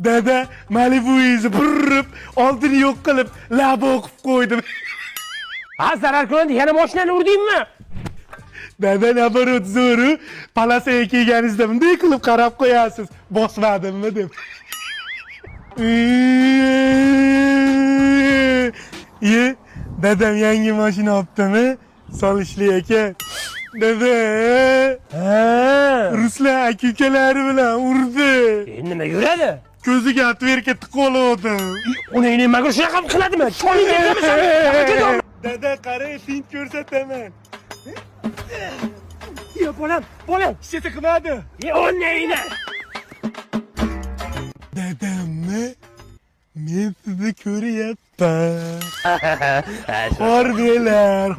Dada Malibu'yizni burrib, oldini yo'q qilib, lab o'qib qo'ydim. Ha, zarar ko'rdi, yana mashinani urdingmi? Dada nabarot zo'ru, palasaga kelganingizda bunday qilib qarab qo'yasiz. Bosmadimmi deb. Dadam yangi mashina olibdimi? Solishli ekan. Dada, Ruslan aka-ukalari bilan urdi. Nima yuradi? Ko'ziga atverka tiqoldi. Uni nimaga shunaqa qiladimi? Cho'ling deyapsan. Dada, qarang, fint ko'rsataman. Yo, bolam. Hech qilmadi. O neydi? Dadammi? Men sizni ko'ryapman. Harbiyalar.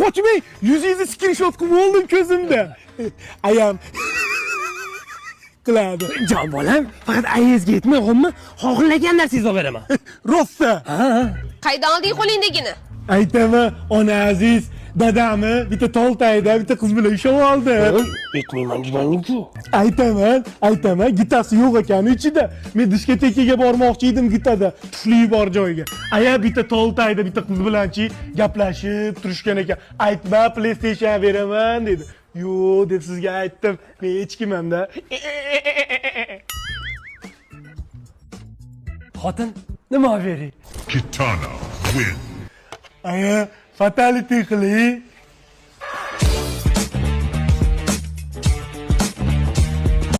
Qochmang. Yuzingizni screenshot qilib oldim ko'zimda. Ayam qiladi. Jon bolam, faqat ayizga yetmay qolma, xohlagan narsangizni olib beraman. Rosta. Qaydan olding qo'lingdagini? Aytaman, ona aziz, dadamni bitta Toltayda bitta qiz bilan ushlab oldi. Yetmayman deganing-ku. Aytaman, gitasi yo'q ekan ichida. Men diskotekaga bormoqchi edim gitada, tufli bor joyga. Aya bitta Toltayda bitta qiz bilanchi gaplashib turishgan ekan. Aytma, PlayStation beraman dedi. Yo'q deb sizga aytdim. Men hech kimman-da. Xotin, nima bering? Kitana win. Aya, fatality qiling.